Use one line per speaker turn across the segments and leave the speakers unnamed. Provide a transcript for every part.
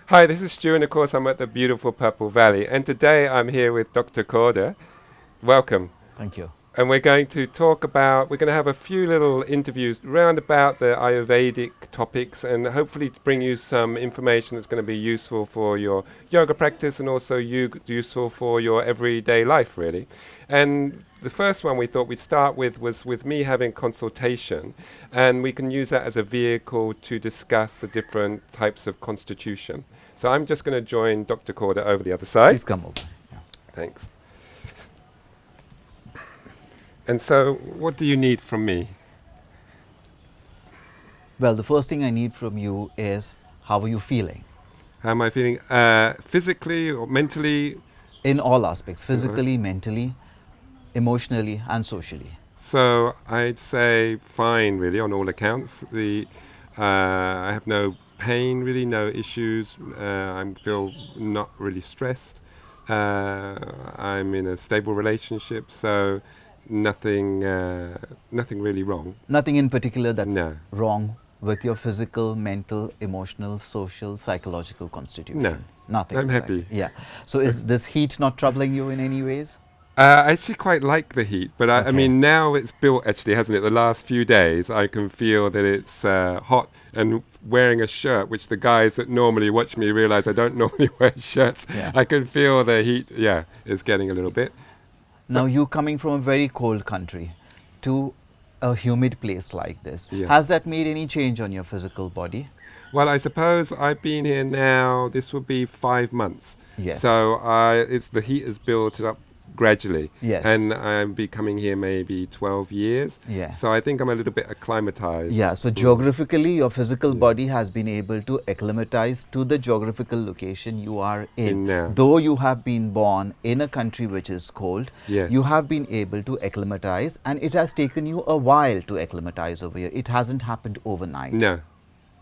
Hi, this is Stu, and of course I'm at the beautiful Purple Valley. And today I'm here with Dr. Korde. Welcome.
Thank you.
And we're going to we're going to have a few little interviews round about the Ayurvedic topics and hopefully to bring you some information that's going to be useful for your yoga practice and also useful for your everyday life, really. And the first one we thought we'd start with was with me having consultation, and we can use that as a vehicle to discuss the different types of constitution. So I'm just going to join Dr. Korde over the other side.
Please come over. Yeah.
Thanks. And so, what do you need from me?
Well, the first thing I need from you is how are you feeling?
How am I feeling? Physically or mentally?
In all aspects, physically, mentally, emotionally, and socially.
So, I'd say fine, really, on all accounts. I have no pain, really, no issues. I feel not really stressed. I'm in a stable relationship, so nothing really wrong.
Nothing in particular that's
No.
wrong with your physical, mental, emotional, social, psychological constitution?
No.
Nothing.
I'm
exactly.
happy.
Yeah. So is this heat not troubling you in any ways?
I actually quite like the heat, but I
Okay.
mean, now it's built, actually, hasn't it? The last few days, I can feel that it's hot, and wearing a shirt, which the guys that normally watch me realize I don't normally wear shirts.
Yeah.
I can feel the heat, is getting a little bit.
Now, you coming from a very cold country to a humid place like this,
Yeah.
has that made any change on your physical body?
Well, I suppose I've been here now, this will be 5 months.
Yes.
So the heat has built up gradually.
Yes.
And I'll be coming here maybe 12 years.
Yeah.
So I think I'm a little bit acclimatized.
Yeah, so geographically, your physical body has been able to acclimatize to the geographical location you are
In now.
Though you have been born in a country which is cold,
Yes.
you have been able to acclimatize, and it has taken you a while to acclimatize over here. It hasn't happened overnight.
No.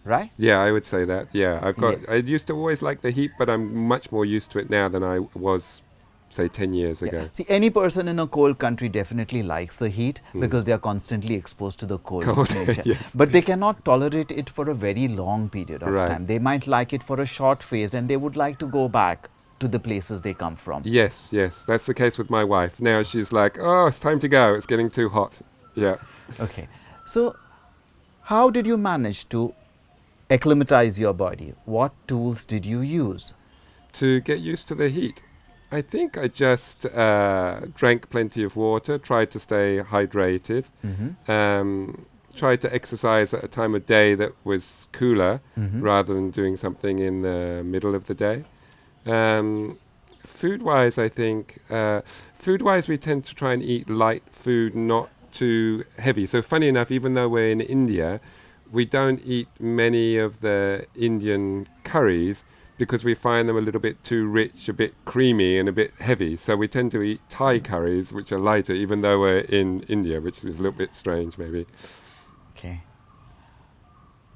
Right?
Yeah, I would say that. Yeah,
Yeah.
I used to always like the heat, but I'm much more used to it now than I was, say, 10 years ago.
Yeah. See, any person in a cold country definitely likes the heat because they are constantly exposed to the cold nature.
Yes.
But they cannot tolerate it for a very long period of
Right.
time. They might like it for a short phase and they would like to go back to the places they come from.
Yes, that's the case with my wife. Now she's like, oh, it's time to go. It's getting too hot. Yeah.
Okay. So, how did you manage to acclimatize your body? What tools did you use?
To get used to the heat, I think I just drank plenty of water, tried to stay hydrated, tried to exercise at a time of day that was cooler rather than doing something in the middle of the day. Food-wise, I think, food-wise we tend to try and eat light food, not too heavy. So funny enough, even though we're in India, we don't eat many of the Indian curries because we find them a little bit too rich, a bit creamy and a bit heavy. So we tend to eat Thai curries, which are lighter, even though we're in India, which is a little bit strange maybe.
Okay.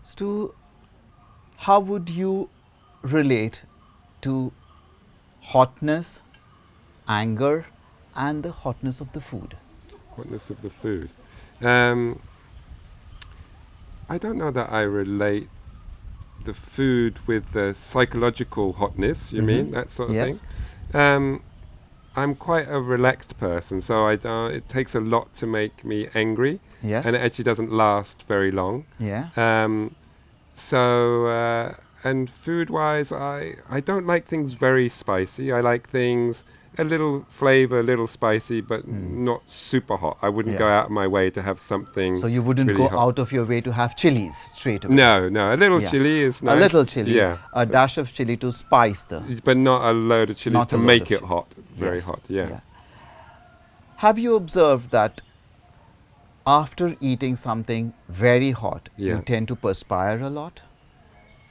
Stu, how would you relate to hotness, anger, and the hotness of the food?
Hotness of the food. I don't know that I relate the food with the psychological hotness, you mean, that sort of
Yes.
thing. I'm quite a relaxed person, so it takes a lot to make me angry,
Yes.
and it actually doesn't last very long.
Yeah.
And food-wise, I don't like things very spicy. I like things a little flavor, a little spicy, but not super hot. I wouldn't go
Yeah.
out of my way to have something.
So you wouldn't
really
go
hot.
out of your way to have chilies straight away?
No, a little
Yeah.
chili is nice.
A little chili,
Yeah.
a dash of chili to spice the...
But not a load of chilies
Not
to
a load
make
of
it
chili.
hot, very
Yes.
hot, yeah.
Have you observed that after eating something very hot,
Yeah.
you tend to perspire a lot?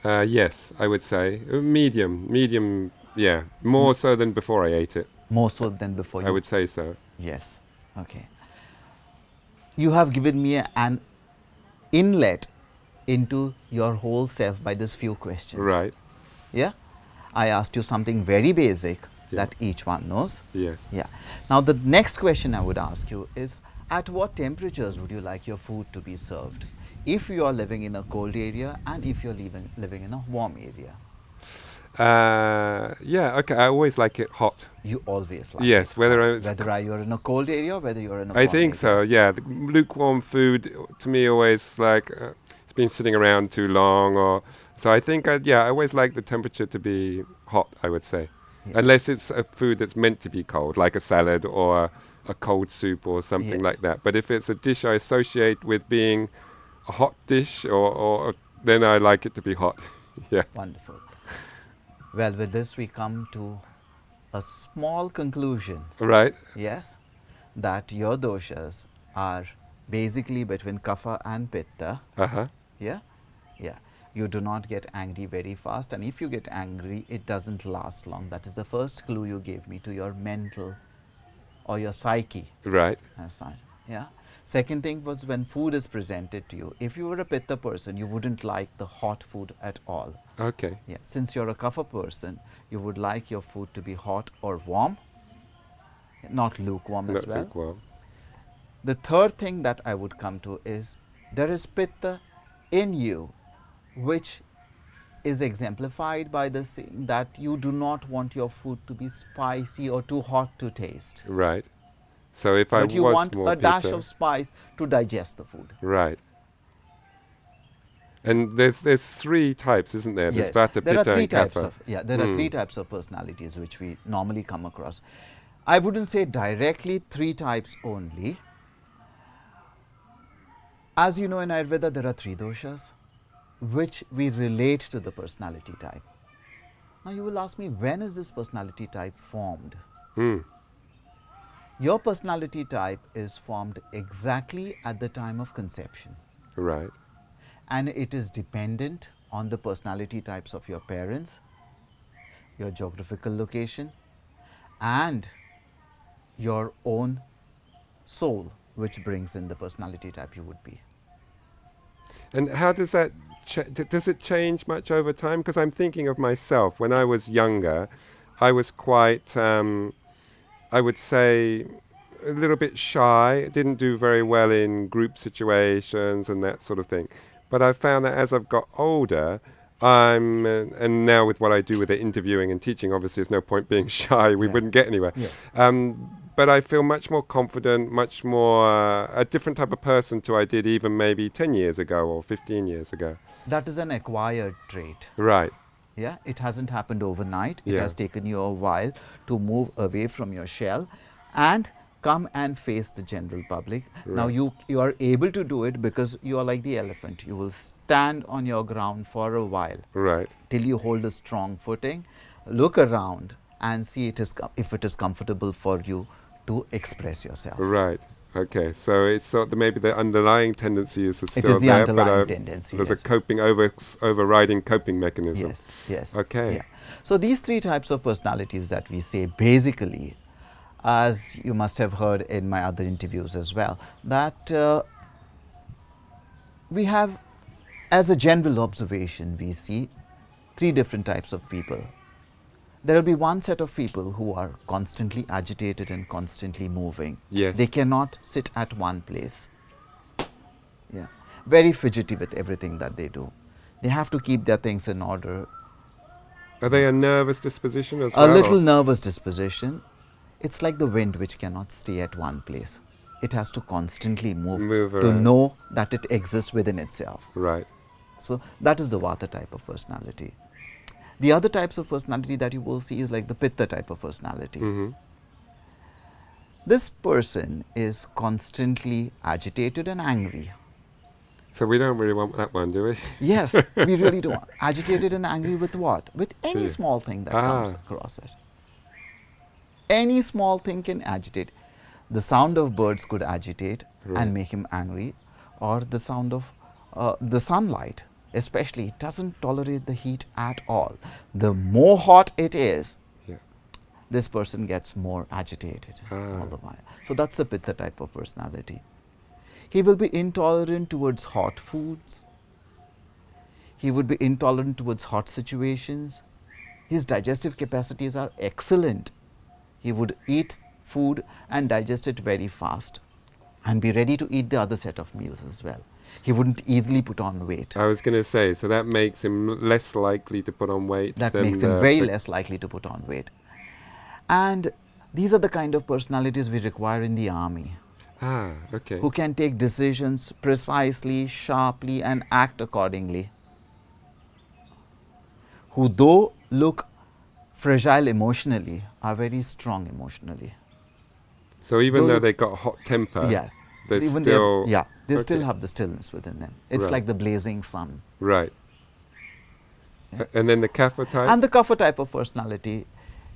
Yes, I would say. Medium, yeah. More so than before I ate it.
More so than before you...
I would say so.
Yes. Okay. You have given me an inlet into your whole self by these few questions.
Right,
Yeah? I asked you something very basic
Yeah.
that each one knows.
yes.
Yeah. Now the next question I would ask you is, at what temperatures would you like your food to be served? If you are living in a cold area and if you're living in a warm area?
Yeah, okay. I always like it hot.
You always like
Yes,
it
whether
hot.
it's
Whether you're in a cold area or whether you're in a
I
warm
think
area.
so. Yeah, the lukewarm food to me always like it's been sitting around too long, or so I think I always like the temperature to be hot. I would say,
Yeah.
unless it's a food that's meant to be cold, like a salad or a cold soup or something
Yes.
like that. But if it's a dish I associate with being a hot dish, or then I like it to be hot. Yeah.
Wonderful. Well, with this we come to a small conclusion.
Right.
Yes, that your doshas are basically between Kapha and Pitta.
Uh huh.
Yeah, yeah. You do not get angry very fast, and if you get angry, it doesn't last long. That is the first clue you gave me to your mental or your psyche.
Right.
As such. Yeah. Second thing was when food is presented to you. If you were a Pitta person, you wouldn't like the hot food at all.
Okay.
Yeah. Since you're a Kapha person, you would like your food to be hot or warm, not lukewarm as
Not
well.
lukewarm.
The third thing that I would come to is there is Pitta in you, which is exemplified by the saying that you do not want your food to be spicy or too hot to taste.
Right. So if I
But you
was
want
more
a dash
Pitta,
of spice to digest the food.
right. And there's three types, isn't there? There's
Yes,
Vata,
there are
Pitta,
three
and
types
Kapha.
of there are three types of personalities which we normally come across. I wouldn't say directly three types only. As you know, in Ayurveda there are three doshas which we relate to the personality type. Now you will ask me, when is this personality type formed?
Hmm.
Your personality type is formed exactly at the time of conception,
Right.
and it is dependent on the personality types of your parents, your geographical location, and your own soul, which brings in the personality type you would be.
And how does that does it change much over time? Because I'm thinking of myself. When I was younger, I was quite, I would say, a little bit shy. Didn't do very well in group situations and that sort of thing. But I found that as I've got older, and now with what I do with the interviewing and teaching, obviously there's no point being shy. We
Yeah.
wouldn't get anywhere.
Yes.
But I feel much more confident, much more a different type of person to I did even maybe 10 years ago or 15 years ago.
That is an acquired trait.
Right.
Yeah, it hasn't happened overnight. It
Yeah.
has taken you a while to move away from your shell and come and face the general public. Now
Right.
you are able to do it because you are like the elephant. You will stand on your ground for a while
Right.
till you hold a strong footing, look around and see if it is comfortable for you to express yourself.
Right. Okay. So it's sort of maybe the underlying tendency is still
It is the
there,
underlying
but
tendency.
there's
Yes.
a overriding coping mechanism.
Yes, yes.
Okay.
Yeah. So these three types of personalities that we say basically, as you must have heard in my other interviews as well, that we have, as a general observation, we see three different types of people. There will be one set of people who are constantly agitated and constantly moving.
Yes.
They cannot sit at one place. Yeah. Very fidgety with everything that they do. They have to keep their things in order.
Are they a nervous disposition as
A
well?
little
or-
nervous disposition. It's like the wind which cannot stay at one place. It has to constantly move to
around.
know that it exists within itself.
Right.
So that is the Vata type of personality. The other types of personality that you will see is like the Pitta type of personality.
Mm-hmm.
This person is constantly agitated and angry.
So we don't really want that one, do we?
Yes, we really do. Agitated and angry with what? With any
Yeah.
small thing that comes across it. Any small thing can agitate. The sound of birds could agitate
Right.
and make him angry, or the sound of the sunlight, especially, it doesn't tolerate the heat at all. The more hot it is,
Yeah.
this person gets more agitated all the while. So that's the Pitta type of personality. He will be intolerant towards hot foods. He would be intolerant towards hot situations. His digestive capacities are excellent. He would eat food and digest it very fast and be ready to eat the other set of meals as well. He wouldn't easily put on weight.
I was going to say, so that makes him less likely to put on weight.
That makes him very less likely to put on weight. And these are the kind of personalities we require in the army.
Ah, okay.
Who can take decisions precisely, sharply, and act accordingly. Who, though look fragile emotionally, are very strong emotionally.
So even though they've got a hot temper,
yeah,
they're
even
still...
they still have the stillness within them. It's like the blazing sun.
Right. Yeah. And then the Kapha type?
And the Kapha type of personality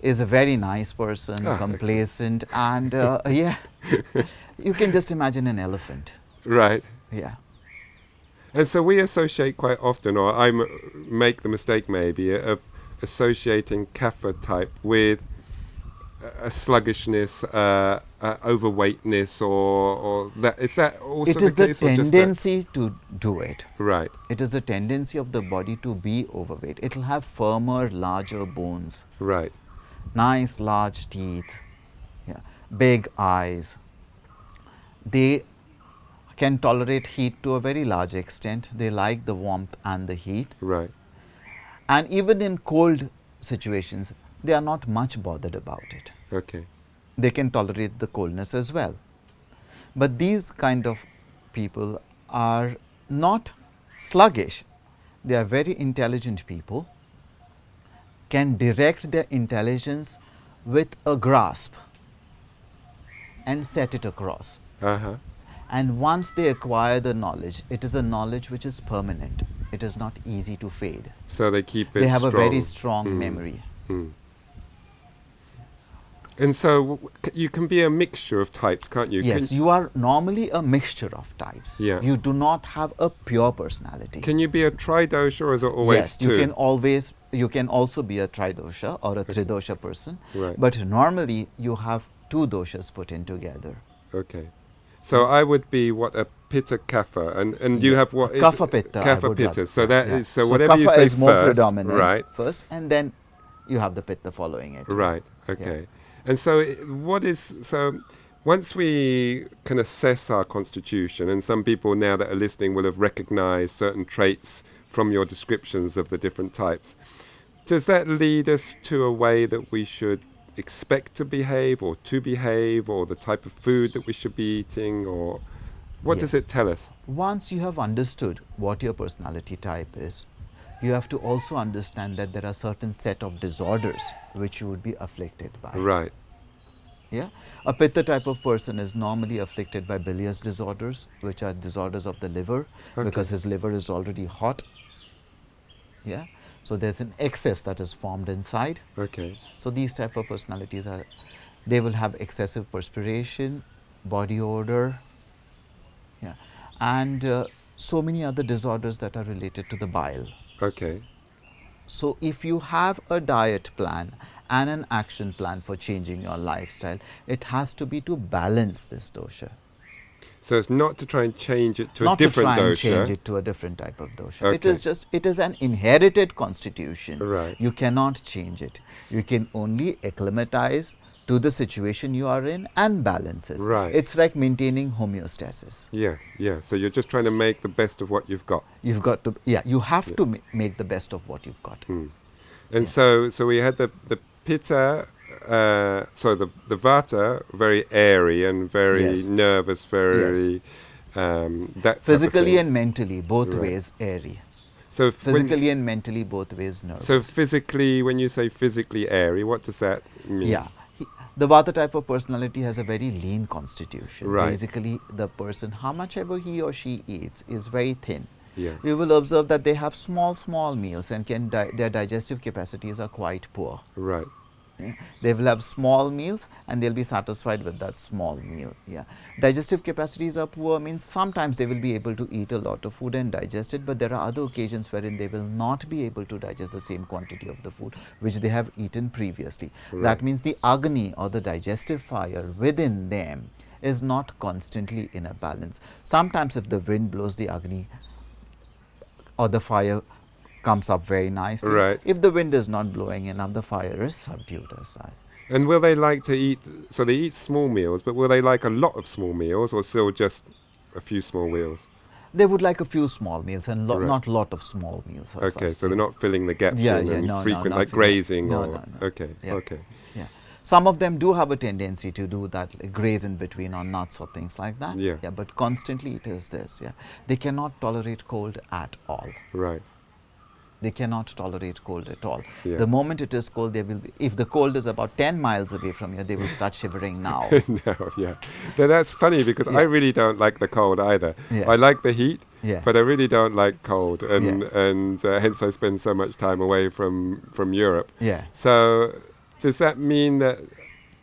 is a very nice person, complacent, and yeah, you can just imagine an elephant.
Right.
Yeah.
And so we associate quite often, or I make the mistake maybe, of associating Kapha type with a sluggishness, overweightness, or that. Is that also
the case? It is the tendency to do it.
Right.
It is the tendency of the body to be overweight. It will have firmer, larger bones.
Right.
Nice, large teeth. Yeah. Big eyes. They can tolerate heat to a very large extent. They like the warmth and the heat.
Right.
And even in cold situations, they are not much bothered about it.
Okay.
They can tolerate the coldness as well. But these kind of people are not sluggish. They are very intelligent people, can direct their intelligence with a grasp and set it across.
Uh-huh.
And once they acquire the knowledge, it is a knowledge which is permanent. It is not easy to fade.
So they keep it
They have
strong.
a very strong memory.
And so you can be a mixture of types, can't you?
Yes, you are normally a mixture of types.
Yeah.
You do not have a pure personality.
Can you be a tridosha, or is it always
yes,
two?
you can also be a tridosha or a tridosha person.
Right.
But normally you have two doshas put in together.
Okay. So I would be what, a Pitta Kapha, and you have what is
Kapha Pitta.
Kapha Pitta. So that is so whatever
Kapha
you say
is more
first,
predominant
right?
first, and then you have the Pitta following it.
Right. Okay. And so once we can assess our constitution, and some people now that are listening will have recognized certain traits from your descriptions of the different types, does that lead us to a way that we should expect to behave, or the type of food that we should be eating, or what does it tell us?
Once you have understood what your personality type is, you have to also understand that there are certain set of disorders which you would be afflicted by.
Right.
Yeah. A Pitta type of person is normally afflicted by bilious disorders, which are disorders of the liver, because his liver is already hot. Yeah. So there's an excess that is formed inside.
Okay.
So these type of personalities they will have excessive perspiration, body odor, and so many other disorders that are related to the bile.
Okay.
So if you have a diet plan and an action plan for changing your lifestyle, it has to be to balance this dosha.
So it's not to try and change it to
Not
a different
to try
dosha.
and change it to a different type of dosha.
Okay.
It is an inherited constitution.
Right.
You cannot change it. You can only acclimatize to the situation you are in and balances.
Right.
It's like maintaining homeostasis.
Yeah. So you're just trying to make the best of what you've got.
You've got to, you have to make the best of what you've got.
And so we had the Pitta, the Vata, very airy and very nervous, very that
physically and mentally, both ways airy.
So
physically and mentally, both ways nervous.
So physically, when you say physically airy, what does that mean?
Yeah. The Vata type of personality has a very lean constitution.
Right.
Basically, the person, how much ever he or she eats, is very thin.
Yeah.
You will observe that they have small meals and their digestive capacities are quite poor.
Right.
Yeah. They will have small meals and they'll be satisfied with that small meal. Yeah. Digestive capacities are poor means sometimes they will be able to eat a lot of food and digest it, but there are other occasions wherein they will not be able to digest the same quantity of the food which they have eaten previously.
Right.
That means the Agni, or the digestive fire within them, is not constantly in a balance. Sometimes if the wind blows, the Agni or the fire comes up very nicely.
Right.
If the wind is not blowing enough, the fire is subdued aside.
And will they like to eat, so they eat small meals, but will they like a lot of small meals, or still just a few small meals?
They would like a few small meals and
Right.
not lot of small meals. as
Okay,
such,
so they're not filling the gaps
Yeah,
in
yeah,
and
no,
frequent
not
like
filling-
grazing
no,
or
no, no.
okay,
Yeah.
okay.
Yeah. Some of them do have a tendency to do that, like graze in between on nuts or things like that.
Yeah.
Yeah, but constantly it is this. Yeah. They cannot tolerate cold at all.
Right.
They cannot tolerate cold at all.
Yeah.
The moment it is cold, they will be, if the cold is about 10 miles away from you, they will start shivering now.
No, yeah. Now that's funny because I
Yeah.
really don't like the cold either.
Yeah.
I like the heat,
Yeah.
but I really don't like cold, and
Yeah.
hence I spend so much time away from Europe.
Yeah.
So does that mean that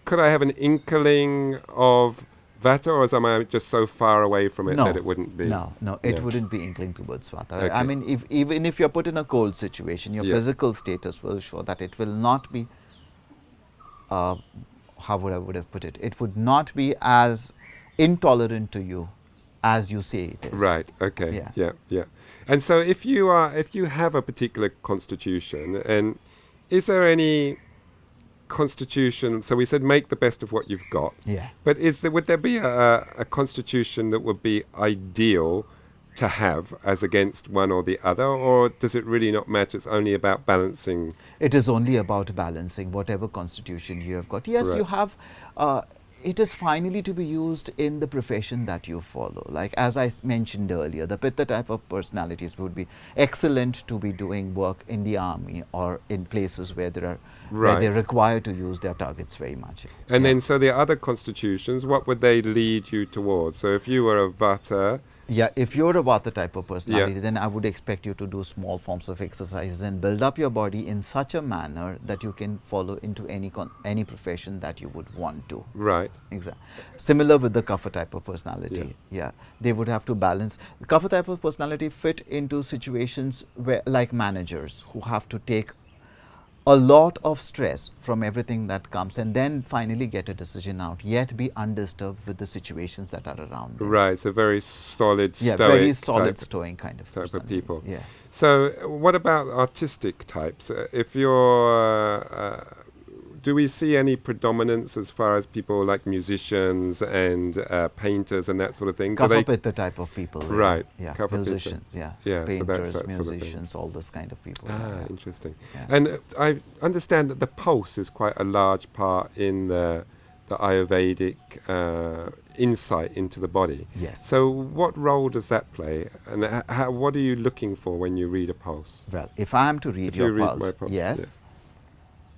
could I have an inkling of Vata, or am I just so far away from it
No,
that it wouldn't be?
No, it
Yeah.
wouldn't be inkling towards Vata.
Okay.
I mean, even if you're put in a cold situation, your
Yeah.
physical status will show that it will not be, how would I put it? It would not be as intolerant to you as you say it is.
Right. Okay.
Yeah.
Yeah. Yeah. And so, if you have a particular constitution, and is there any constitution? So we said make the best of what you've got.
Yeah.
But would there be a constitution that would be ideal to have as against one or the other, or does it really not matter? It's only about balancing.
It is only about balancing whatever constitution you have got. Yes,
Right.
you have. It is finally to be used in the profession that you follow. Like as I mentioned earlier, the Pitta type of personalities would be excellent to be doing work in the army or in places where where
Right.
they're required to use their targets very much.
And
Yeah.
then, so the other constitutions, what would they lead you towards? So if you were a Vata,
Yeah, if you're a Vata type of personality, then I would expect you to do small forms of exercises and build up your body in such a manner that you can follow into any profession that you would want to.
right?
Exactly. Similar with the Kapha type of personality. Yeah. They would have to balance. The Kapha type of personality fit into situations where, like managers who have to take a lot of stress from everything that comes and then finally get a decision out, yet be undisturbed with the situations that are around them.
Right, so very solid,
Yeah,
stoic
very solid,
type,
stoic kind of
type of
personality.
people.
Yeah.
So what about artistic types? If you're, do we see any predominance as far as people like musicians and painters and that sort of thing? Do they-
Kapha Pitta type of people.
Right,
Yeah.
Kapha Pitta.
Musicians. Yeah.
Yeah, so that's
Painters,
that sort of thing.
musicians, all this kind of people.
Ah,
yeah.
interesting.
Yeah.
And I understand that the pulse is quite a large part in the Ayurvedic insight into the body.
Yes.
So what role does that play? And what are you looking for when you read a pulse?
Well, if I am to read
If
your
you read
pulse,
my pulse,
yes,
yes.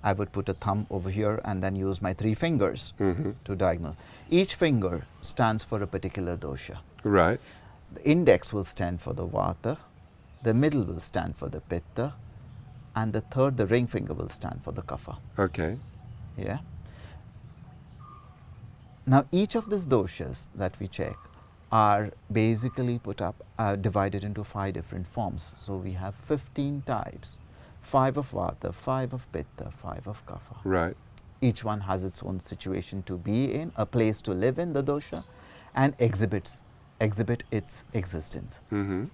I would put a thumb over here and then use my 3 fingers
Mhm.
to diagnose. Each finger stands for a particular dosha.
Right.
The index will stand for the Vata, the middle will stand for the Pitta, and the third, the ring finger, will stand for the Kapha.
Okay.
Yeah. Now, each of these doshas that we check are basically divided into 5 different forms. So we have 15 types, 5 of Vata, 5 of Pitta, 5 of Kapha.
Right.
Each one has its own situation to be in, a place to live in the dosha, and exhibit its existence.
Mm-hmm.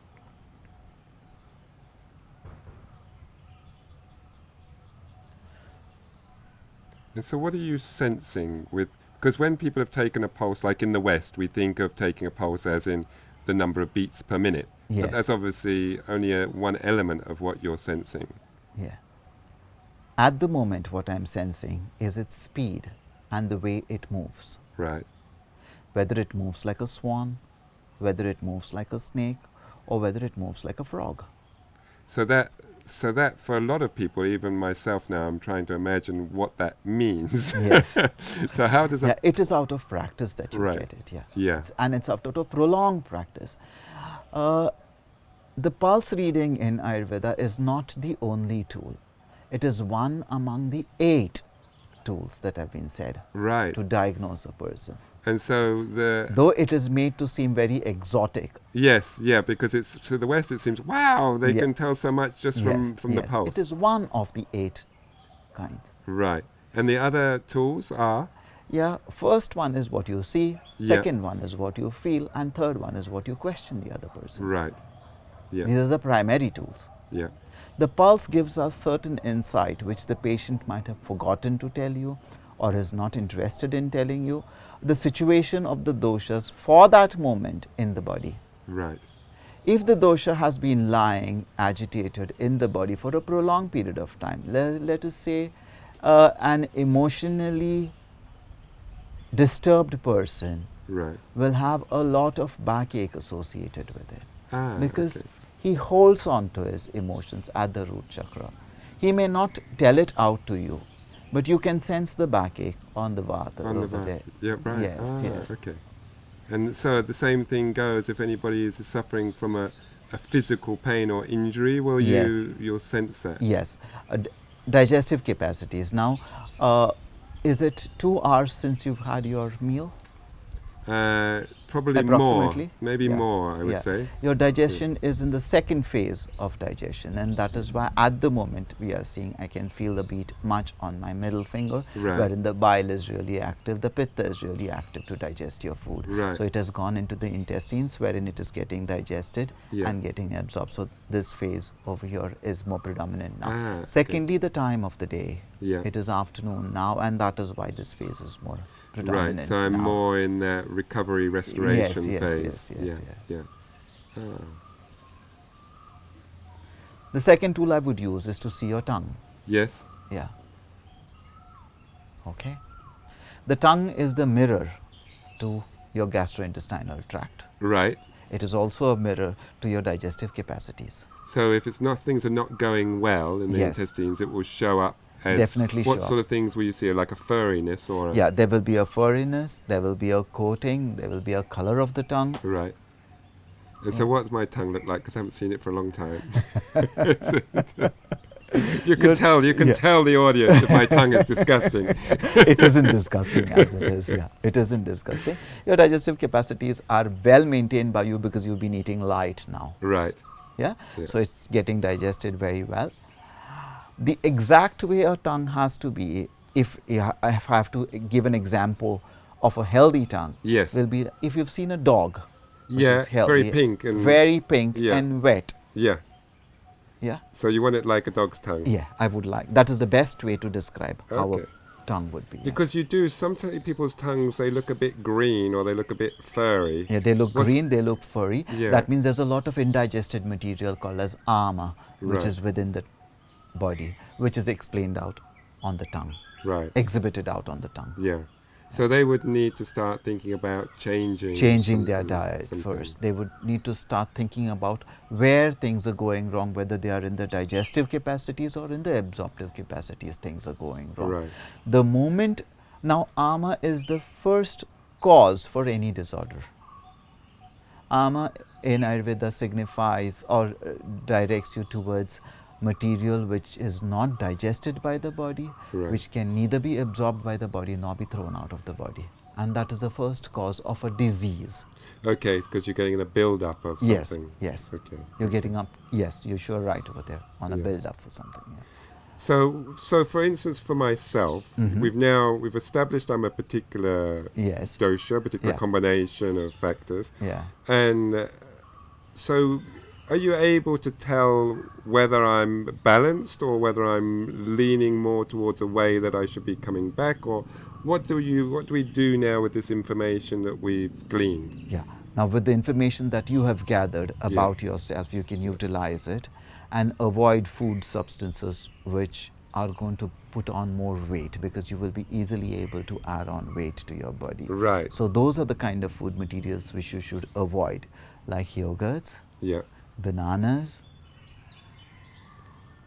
And so what are you sensing with, because when people have taken a pulse, like in the West, we think of taking a pulse as in the number of beats per minute.
Yes.
But that's obviously only one element of what you're sensing.
Yeah. At the moment, what I'm sensing is its speed and the way it moves.
Right.
Whether it moves like a swan, whether it moves like a snake, or whether it moves like a frog.
So that for a lot of people, even myself now, I'm trying to imagine what that means.
Yes.
So how does
Yeah,
that?
it is out of practice that you
Right.
get it. Yeah.
Yeah.
And it's out of prolonged practice. The pulse reading in Ayurveda is not the only tool. It is one among the 8 tools that have been said
Right.
to diagnose a person.
And so
Though it is made to seem very exotic.
yes, yeah, because it's to the West, it seems wow, they
Yeah.
can tell so much just from the
yes.
pulse.
It is one of the 8 kinds.
Right. And the other tools are?
Yeah, first one is what you see,
Yeah.
second one is what you feel, and third one is what you question the other person.
Right. Yeah.
These are the primary tools.
Yeah.
The pulse gives us certain insight which the patient might have forgotten to tell you or is not interested in telling you, the situation of the doshas for that moment in the body.
Right.
If the dosha has been lying agitated in the body for a prolonged period of time, let us say an emotionally disturbed person
Right.
will have a lot of backache associated with it, because
Okay.
he holds on to his emotions at the root chakra. He may not tell it out to you, but you can sense the backache on the vata
On the
over
back.
there.
Yeah, right.
Yes, yes.
Okay. And so the same thing goes if anybody is suffering from a physical pain or injury, will
Yes.
you'll sense that?
Yes. Digestive capacities. Now, is it 2 hours since you've had your meal?
Probably
Approximately?
more, maybe
Yeah.
more, I would
Yeah.
say.
Your digestion is in the second phase of digestion, and that is why at the moment we are seeing, I can feel the beat much on my middle finger,
Right.
wherein the bile is really active, the pitta is really active to digest your food.
Right.
So it has gone into the intestines, wherein it is getting digested
Yeah.
and getting absorbed. So this phase over here is more predominant now.
Okay.
Secondly, the time of the day.
Yeah.
It is afternoon now, and that is why this phase is more predominant.
Right, so I'm
now.
more in that recovery restoration
yes,
phase.
yes,
yeah. Oh.
The second tool I would use is to see your tongue.
Yes.
Yeah. Okay. The tongue is the mirror to your gastrointestinal tract.
Right.
It is also a mirror to your digestive capacities.
So if it's not, things are not going well in the
Yes.
intestines, it will show up as
Definitely
what
show
sort
up.
of things will you see, like a furriness or a
Yeah, there will be a furriness, there will be a coating, there will be a color of the tongue.
right. And so what's my tongue look like? Because I haven't seen it for a long time. You can tell the audience that my tongue is disgusting.
It isn't disgusting as it is, yeah. It isn't disgusting. Your digestive capacities are well maintained by you because you've been eating light now.
Right.
Yeah?
Yeah.
So it's getting digested very well. The exact way a tongue has to be, if I have to give an example of a healthy tongue,
Yes.
will be if you've seen a dog, which
Yeah,
is healthy,
very pink and
very pink
yeah.
and wet.
Yeah.
Yeah?
So you want it like a dog's tongue.
Yeah, I would like. That is the best way to describe how
Okay.
a tongue would be.
Because you do, sometimes people's tongues, they look a bit green or they look a bit furry.
Yeah, they look
What's-
green, they look furry.
Yeah.
That means there's a lot of indigested material called as ama, which
Right.
is within the body, which is explained out on the tongue,
Right.
exhibited out on the tongue.
Yeah. So they would need to start thinking about
Changing their diet
some
first.
things.
They would need to start thinking about where things are going wrong, whether they are in the digestive capacities or in the absorptive capacities, things are going wrong.
Right.
The moment, now ama is the first cause for any disorder. Ama in Ayurveda signifies or directs you towards material which is not digested by the body,
Right.
which can neither be absorbed by the body nor be thrown out of the body. And that is the first cause of a disease.
Okay, because you're getting a build-up of
Yes,
something.
yes.
Okay.
You're getting up, yes, you're sure right over there on a
Yeah.
build up for something. Yeah.
So for instance, for myself,
Mhm.
we've established I'm a particular
Yes,
dosha, particular
Yeah.
combination of factors,
yeah.
and so are you able to tell whether I'm balanced or whether I'm leaning more towards a way that I should be coming back, or what do we do now with this information that we've gleaned?
Yeah. Now, with the information that you have gathered about yourself, you can utilize it and avoid food substances which are going to put on more weight, because you will be easily able to add on weight to your body.
Right.
So those are the kind of food materials which you should avoid, like yogurts,
Yeah.
bananas,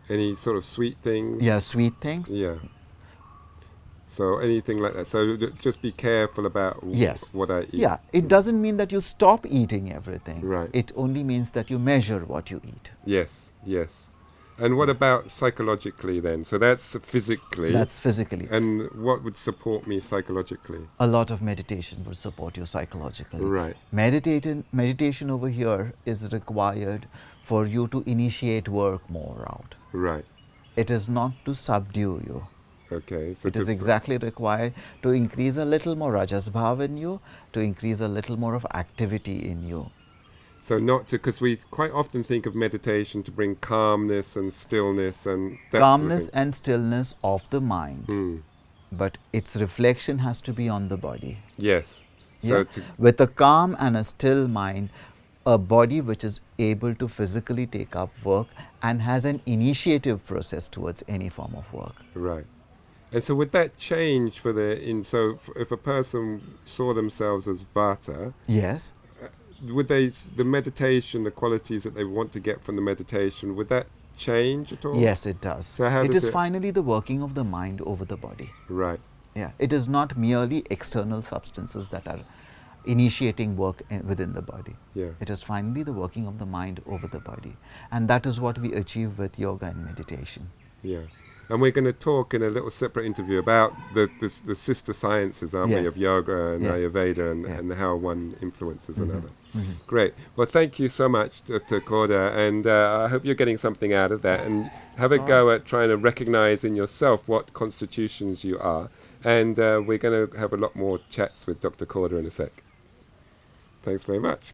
Any sort of sweet things?
yeah, sweet things.
Yeah. So anything like that. So just be careful about
Yes.
what I eat.
Yeah, it doesn't mean that you stop eating everything.
Right.
It only means that you measure what you eat.
Yes, yes. And what about psychologically then? So that's physically.
That's physically.
And what would support me psychologically?
A lot of meditation would support you psychologically.
Right.
Meditation over here is required for you to initiate work more out.
Right.
It is not to subdue you.
Okay. So
It is exactly required to increase a little more rajas bhav in you, to increase a little more of activity in you.
So not to, because we quite often think of meditation to bring calmness and stillness and that
Calmness
sort of
and stillness of the mind.
thing.
But its reflection has to be on the body.
Yes.
Yeah?
So
With a calm and a still mind, a body which is able to physically take up work and has an initiative process towards any form of work.
Right. And so would that change for if a person saw themselves as Vata,
Yes.
would the meditation, the qualities that they want to get from the meditation, would that change at all?
Yes, it does.
So how
it
does
is finally the working of the mind over the body.
Right.
Yeah, it is not merely external substances that are initiating work within the body.
Yeah.
It is finally the working of the mind over the body. And that is what we achieve with yoga and meditation.
Yeah. And we're going to talk in a little separate interview about the sister sciences, aren't we,
Yes.
of yoga and
Yeah.
Ayurveda and,
Yeah.
and how one influences another.
Mhm.
Great. Well, thank you so much, Dr. Korde, and I hope you're getting something out of that, and have a go at trying to recognize in yourself what constitutions you are. And we're going to have a lot more chats with Dr. Korde in a sec. Thanks very much.